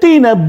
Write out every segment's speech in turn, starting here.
3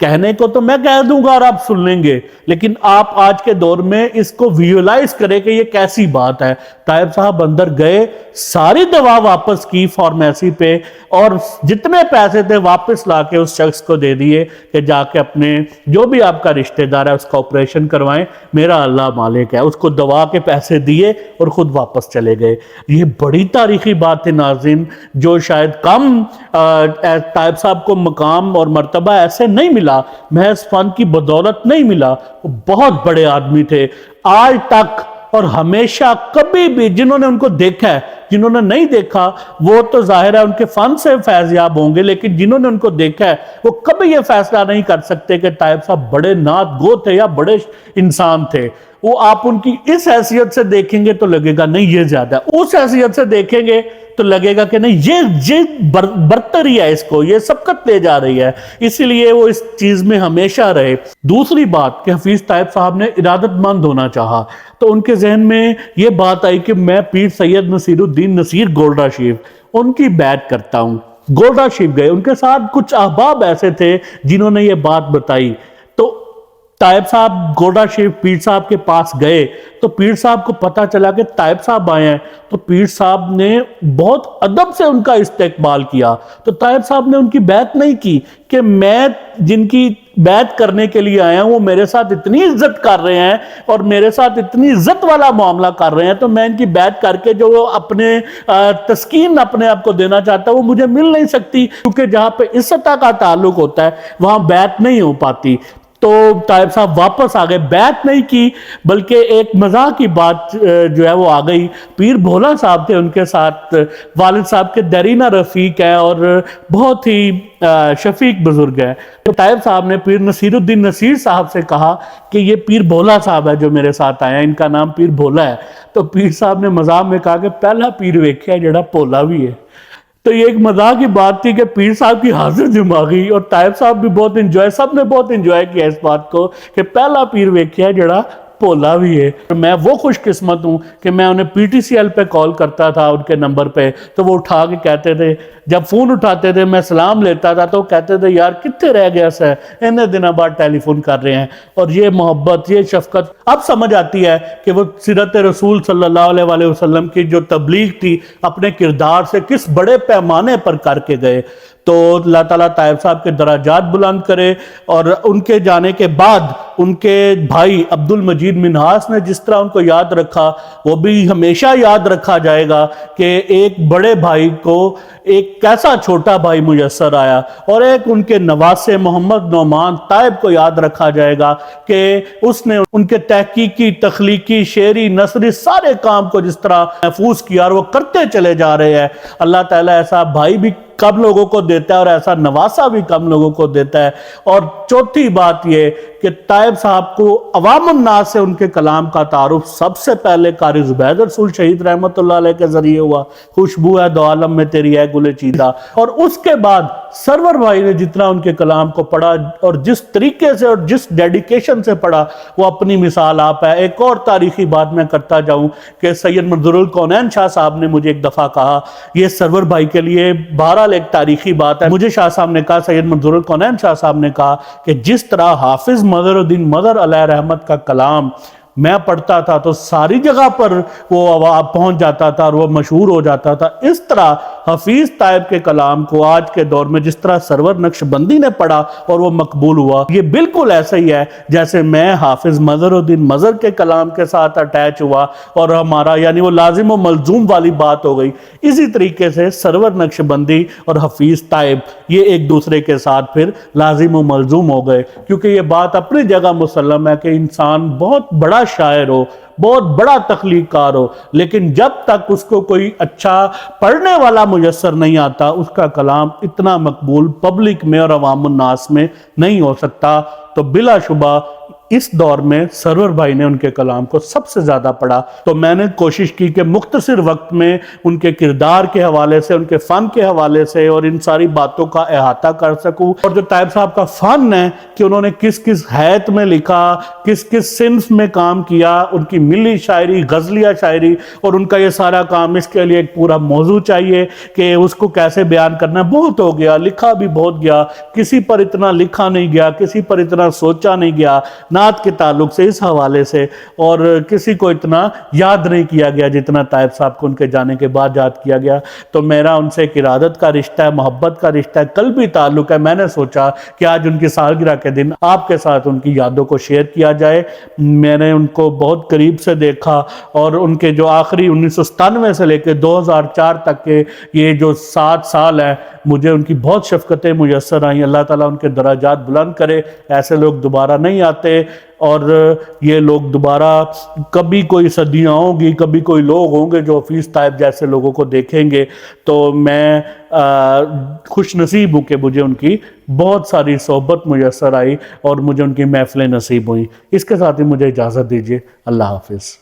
کہنے کو تو میں کہہ دوں گا اور آپ سن لیں گے، لیکن آپ آج کے دور میں اس کو ویژولائز کریں کہ یہ کیسی بات ہے۔ طائب صاحب اندر گئے، ساری دوا واپس کی فارمیسی پہ، اور جتنے پیسے تھے واپس لا کے اس شخص کو دے دیے کہ جا کے اپنے جو بھی آپ کا رشتہ دار ہے اس کا آپریشن کروائیں، میرا اللہ مالک ہے۔ اس کو دوا کے پیسے دیے اور خود واپس چلے گئے۔ یہ بڑی تاریخی بات ہے ناظرین، جو شاید کم طائب صاحب کو مقام اور مرتبہ ایسے نہیں ملا، محض فن کی بدولت نہیں ملا، وہ بہت بڑے آدمی تھے۔ آج تک اور ہمیشہ کبھی بھی جنہوں نے ان کو دیکھا ہے، جنہوں نے نہیں دیکھا وہ تو ظاہر ہے ان کے فن سے فیضیاب ہوں گے، لیکن جنہوں نے ان کو دیکھا ہے وہ کبھی یہ فیصلہ نہیں کر سکتے کہ طائب صاحب بڑے نعت گو تھے یا بڑے انسان تھے۔ وہ آپ ان کی اس حیثیت سے دیکھیں گے تو لگے گا نہیں یہ زیادہ، اس حیثیت سے دیکھیں گے تو لگے گا کہ نہیں یہ برتری ہے، اس کو یہ سبقت لے جا رہی ہے، اسی لیے وہ اس چیز میں ہمیشہ رہے۔ دوسری بات کہ حفیظ طائب صاحب نے ارادت مند ہونا چاہا، تو ان کے ذہن میں یہ بات آئی کہ میں پیر سید نصیر الدین نصیر گولڈا شریف ان کی بیعت کرتا ہوں۔ گولڈا شریف گئے، ان کے ساتھ کچھ احباب ایسے تھے جنہوں نے یہ بات بتائی، تو طائب صاحب گولڈا شریف پیر صاحب کے پاس گئے تو پیر صاحب کو پتا چلا کہ طائب صاحب آئے ہیں، تو پیر صاحب نے بہت ادب سے ان کا استقبال کیا۔ تو طائب صاحب نے ان کی بیعت نہیں کی کہ میں جن کی بیعت کرنے کے لیے آیا ہوں وہ میرے ساتھ اتنی عزت کر رہے ہیں اور میرے ساتھ اتنی عزت والا معاملہ کر رہے ہیں، تو میں ان کی بیعت کر کے جو اپنے تسکین اپنے آپ کو دینا چاہتا ہے وہ مجھے مل نہیں سکتی، کیونکہ جہاں پہ عزت کا تعلق ہوتا ہے وہاں بیعت نہیں ہو پاتی۔ تو طائب صاحب واپس آ گئے، بیعت نہیں کی، بلکہ ایک مزاح کی بات جو ہے وہ آ گئی۔ پیر بھولا صاحب تھے ان کے ساتھ، والد صاحب کے دیرینہ رفیق ہیں اور بہت ہی شفیق بزرگ ہیں۔ تو طائب صاحب نے پیر نصیر الدین نصیر صاحب سے کہا کہ یہ پیر بھولا صاحب ہے جو میرے ساتھ آیا ہے، ان کا نام پیر بھولا ہے۔ تو پیر صاحب نے مزاح میں کہا کہ پہلا پیر ویکھیا جڑا بھولا بھی ہے۔ تو یہ ایک مزاح کی بات تھی کہ پیر صاحب کی حاضر دماغی اور طائب صاحب بھی بہت انجوائے، سب نے بہت انجوائے کیا اس بات کو کہ پہلا پیر ویکھیا جڑا بھولا بھی ہے۔ میں وہ خوش قسمت ہوں کہ میں انہیں پی ٹی سی ایل پہ کال کرتا تھا ان کے نمبر پہ، تو وہ اٹھا کے کہتے تھے، جب فون اٹھاتے تھے میں سلام لیتا تھا تو وہ کہتے تھے یار کتنے رہ گیا سا اتنے دنوں بعد ٹیلی فون کر رہے ہیں۔ اور یہ محبت، یہ شفقت اب سمجھ آتی ہے کہ وہ سیرت رسول صلی اللہ علیہ وسلم کی جو تبلیغ تھی اپنے کردار سے کس بڑے پیمانے پر کر کے گئے۔ تو اللہ تعالیٰ طائب صاحب کے درجات بلند کرے، اور ان کے جانے کے بعد ان کے بھائی عبد المجید منہاس نے جس طرح ان کو یاد رکھا وہ بھی ہمیشہ یاد رکھا جائے گا کہ ایک بڑے بھائی کو ایک کیسا چھوٹا بھائی میسر آیا، اور ایک ان کے نواسے محمد نعمان طائب کو یاد رکھا جائے گا کہ اس نے ان کے تحقیقی، تخلیقی، شعری، نثری سارے کام کو جس طرح محفوظ کیا اور وہ کرتے چلے جا رہے ہیں۔ اللہ تعالیٰ ایسا بھائی بھی کم لوگوں کو دیتا ہے اور ایسا نواسا بھی کم لوگوں کو دیتا ہے۔ اور چوتھی بات یہ کہ طائب صاحب کو عوام الناس سے ان کے کلام کا تعارف سب سے پہلے قاری زبید رسول شہید رحمت اللہ علیہ کے ذریعے ہوا، خوشبو ہے دو عالم میں تیری ہے گل چیدہ، اور اس کے بعد سرور بھائی نے جتنا ان کے کلام کو پڑھا اور جس طریقے سے اور جس ڈیڈیکیشن سے پڑھا وہ اپنی مثال آپ ہے۔ ایک اور تاریخی بات میں کرتا جاؤں کہ سید منظور الکونین شاہ صاحب نے مجھے ایک دفعہ کہا، یہ سرور بھائی کے لیے بہرحال ایک تاریخی بات ہے، مجھے شاہ صاحب نے کہا، سید منظور الکونین شاہ صاحب نے کہا کہ جس طرح حافظ مظہر الدین مظہر علیہ رحمت کا کلام میں پڑھتا تھا تو ساری جگہ پر وہ پہنچ جاتا تھا اور وہ مشہور ہو جاتا تھا، اس طرح حفیظ طائب کے کلام کو آج کے دور میں جس طرح سرور نقشبندی نے پڑھا اور وہ مقبول ہوا، یہ بالکل ایسا ہی ہے جیسے میں حافظ مظہر الدین مظہر کے کلام کے ساتھ اٹیچ ہوا اور ہمارا یعنی وہ لازم و ملزوم والی بات ہو گئی۔ اسی طریقے سے سرور نقشبندی اور حفیظ طائب یہ ایک دوسرے کے ساتھ پھر لازم و ملزوم ہو گئے، کیونکہ یہ بات اپنی جگہ مسلم ہے کہ انسان بہت بڑا شاعر ہو، بہت بڑا تخلیق کار ہو، لیکن جب تک اس کو کوئی اچھا پڑھنے والا میسر نہیں آتا اس کا کلام اتنا مقبول پبلک میں اور عوام الناس میں نہیں ہو سکتا۔ تو بلا شبہ اس دور میں سرور بھائی نے ان کے کلام کو سب سے زیادہ پڑھا، تو میں نے کوشش کی کہ مختصر وقت میں ان کے کردار کے حوالے سے، ان کے فن کے حوالے سے اور ان ساری باتوں کا احاطہ کر سکوں۔ اور جو طیب صاحب کا فن ہے کہ انہوں نے کس کس حیت میں لکھا، کس کس صنف میں کام کیا، ان کی ملی شاعری، غزلیہ شاعری اور ان کا یہ سارا کام، اس کے لیے ایک پورا موضوع چاہیے کہ اس کو کیسے بیان کرنا۔ بہت ہو گیا، لکھا بھی بہت گیا، کسی پر اتنا لکھا نہیں گیا، کسی پر اتنا سوچا نہیں گیا نعت کے تعلق سے، اس حوالے سے، اور کسی کو اتنا یاد نہیں کیا گیا جتنا طیب صاحب کو ان کے جانے کے بعد یاد کیا گیا۔ تو میرا ان سے ایک ارادت کا رشتہ ہے، محبت کا رشتہ ہے، قلبی تعلق ہے۔ میں نے سوچا کہ آج ان کی سالگرہ کے دن آپ کے ساتھ ان کی یادوں کو شیئر کیا جائے۔ میں نے ان کو بہت قریب سے دیکھا، اور ان کے جو آخری 1997 سے لے کے 2004 تک کے یہ جو 7 سال ہیں، مجھے ان کی بہت شفقتیں میسر آئیں۔ اللہ تعالیٰ ان کے درجات بلند کرے، ایسے لوگ دوبارہ نہیں آتے، اور یہ لوگ دوبارہ کبھی کوئی صدیاں ہوں گی، کبھی کوئی لوگ ہوں گے جو حفیظ طیب جیسے لوگوں کو دیکھیں گے۔ تو میں خوش نصیب ہوں کہ مجھے ان کی بہت ساری صحبت میسر آئی اور مجھے ان کی محفلیں نصیب ہوئیں۔ اس کے ساتھ ہی مجھے اجازت دیجیے، اللہ حافظ۔